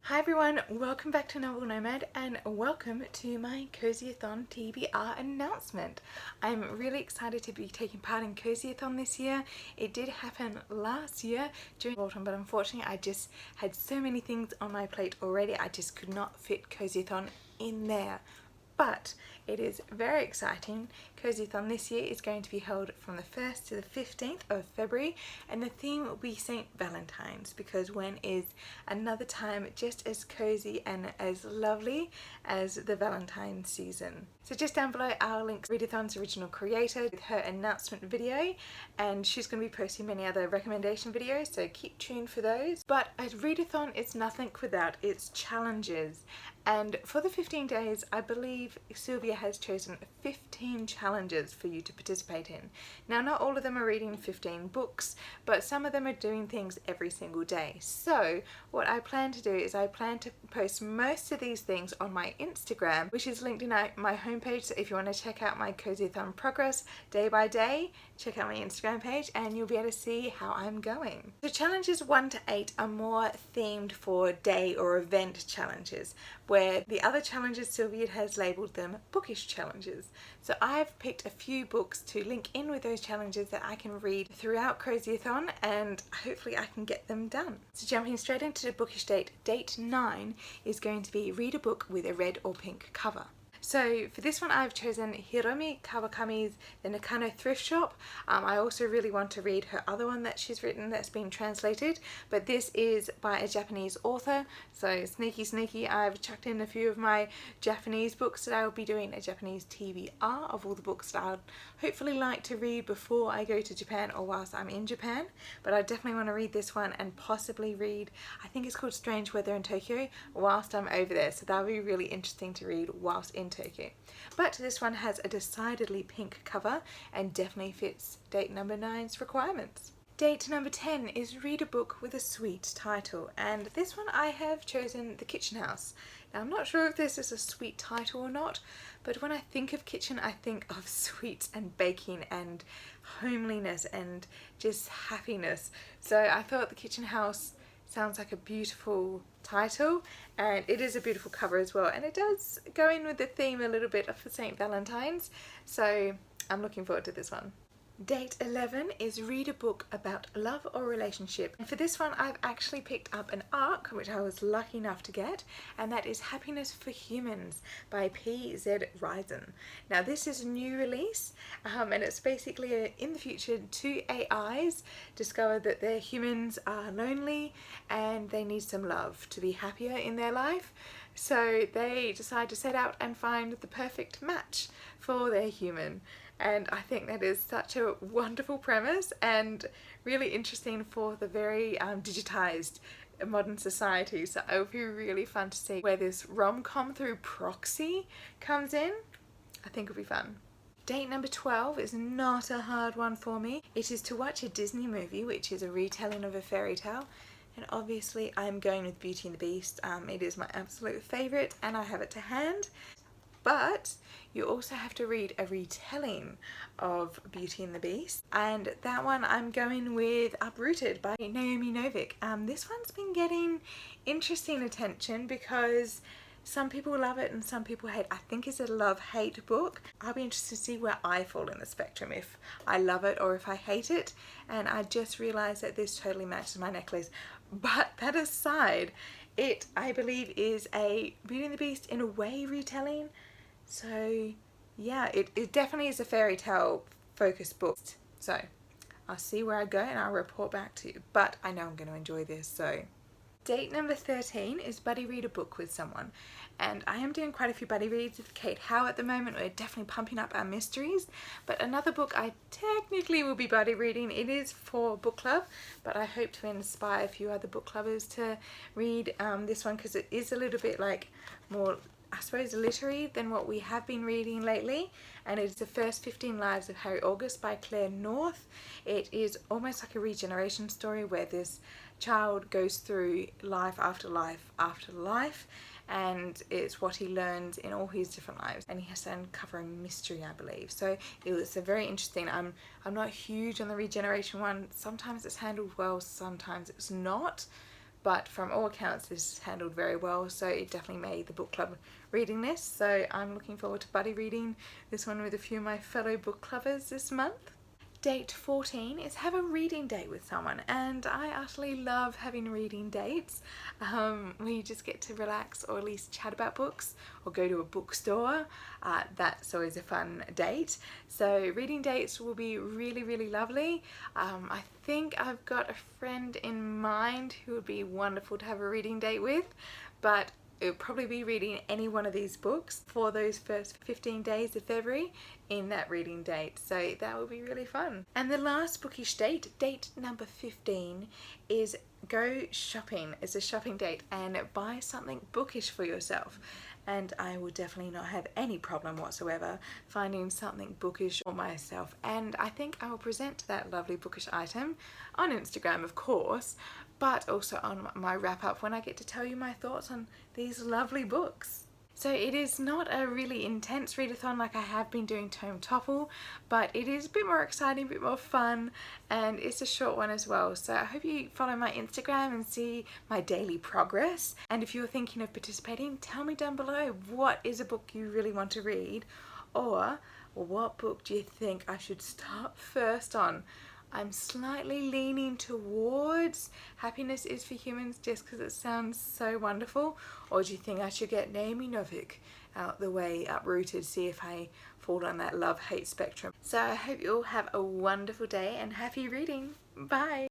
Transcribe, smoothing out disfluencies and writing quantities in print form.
Hi everyone, welcome back to Novel Nomad and welcome to my Cozyathon TBR announcement. I'm really excited to be taking part in Cozyathon this year. It did happen last year during autumn, but unfortunately I just had so many things on my plate already. I just could not fit Cozyathon in there. But it is very exciting. Cozyathon this year is going to be held from the 1st to the 15th of February, and the theme will be St. Valentine's, because when is another time just as cozy and as lovely as the Valentine season. So just down below I'll link Read-a-thon's original creator with her announcement video, and she's going to be posting many other recommendation videos, so keep tuned for those. But at Read-a-thon it's nothing without its challenges. And for the 15 days, I believe Sylvia has chosen 15 challenges for you to participate in. Now, not all of them are reading 15 books, but some of them are doing things every single day. So what I plan to do is I plan to post most of these things on my Instagram, which is linked in my homepage. So if you want to check out my Cozyathon progress day by day, check out my Instagram page and you'll be able to see how I'm going. The challenges 1 to 8 are more themed for day or event challenges, where the other challenges Sylvia has labelled them bookish challenges. So I've picked a few books to link in with those challenges that I can read throughout Cozyathon, and hopefully I can get them done. So jumping straight into the Bookish Date, Date 9 is going to be read a book with a red or pink cover. So for this one I've chosen Hiromi Kawakami's The Nakano Thrift Shop. I also really want to read her other one that she's written that's been translated, but this is by a Japanese author, so sneaky, I've chucked in a few of my Japanese books that I'll be doing a Japanese TBR of all the books that I'd hopefully like to read before I go to Japan or whilst I'm in Japan. But I definitely want to read this one and possibly read, I think it's called Strange Weather in Tokyo, whilst I'm over there, so that'll be really interesting to read whilst in Tokyo. But this one has a decidedly pink cover and definitely fits date number 9's requirements. Date number 10 is read a book with a sweet title, and this one I have chosen The Kitchen House. Now I'm not sure if this is a sweet title or not, but when I think of kitchen I think of sweets and baking and homeliness and just happiness. So I thought The Kitchen House sounds like a beautiful title, and it is a beautiful cover as well, and it does go in with the theme a little bit for St. Valentine's, so I'm looking forward to this one. Date 11 is read a book about love or relationship, and for this one I've actually picked up an ARC which I was lucky enough to get, and that is Happiness for Humans by P.Z. Risen. Now this is a new release, and it's basically in the future 2 AIs discover that their humans are lonely and they need some love to be happier in their life. So they decide to set out and find the perfect match for their human. And I think that is such a wonderful premise and really interesting for the very digitized modern society. So it will be really fun to see where this rom-com through proxy comes in. I think it'll be fun. Date number 12 is not a hard one for me. It is to watch a Disney movie which is a retelling of a fairy tale. And obviously I'm going with Beauty and the Beast. It is my absolute favourite and I have it to hand. But you also have to read a retelling of Beauty and the Beast, and that one I'm going with Uprooted by Naomi Novik. This one's been getting interesting attention because some people love it and some people hate. I think it's a love-hate book. I'll be interested to see where I fall in the spectrum, if I love it or if I hate it, and I just realised that this totally matches my necklace. But that aside, it, I believe, is a Beauty and the Beast in a way retelling. So yeah, it definitely is a fairy tale focused book. So I'll see where I go and I'll report back to you. But I know I'm going to enjoy this, so. Date number 13 is buddy read a book with someone. And I am doing quite a few buddy reads with Kate Howe at the moment. We're definitely pumping up our mysteries. But another book I technically will be buddy reading. It is for book club, but I hope to inspire a few other book clubbers to read this one, because it is a little bit like more, I suppose, literary than what we have been reading lately, and it's The First 15 Lives of Harry August by Claire North. It is almost like a regeneration story where this child goes through life after life after life, and it's what he learns in all his different lives, and he has to uncover a mystery, I believe. So it's a very interesting. I'm not huge on the regeneration one. Sometimes it's handled well, sometimes it's not. but from all accounts this is handled very well, so it definitely made the book club reading list. So I'm looking forward to buddy reading this one with a few of my fellow book lovers this month. Date 14 is have a reading date with someone, and I utterly love having reading dates where you just get to relax or at least chat about books or go to a bookstore. That's always a fun date. So reading dates will be really lovely. I think I've got a friend in mind who would be wonderful to have a reading date with, but it would probably be reading any one of these books for those first 15 days of February in that reading date, so that will be really fun. And the last bookish date, date number 15, is go shopping. It's a shopping date and buy something bookish for yourself. And I will definitely not have any problem whatsoever finding something bookish for myself, and I think I will present that lovely bookish item on Instagram, of course, but also on my wrap up when I get to tell you my thoughts on these lovely books. So it is not a really intense readathon like I have been doing Tome Topple, but it is a bit more exciting, a bit more fun, and it's a short one as well. So I hope you follow my Instagram and see my daily progress. And if you're thinking of participating, tell me down below what is a book you really want to read, or what book do you think I should start first on. I'm slightly leaning towards Happiness is for Humans just because it sounds so wonderful. Or do you think I should get Naomi Novik out the way, uprooted, see if I fall on that love-hate spectrum? So I hope you all have a wonderful day and happy reading. Bye!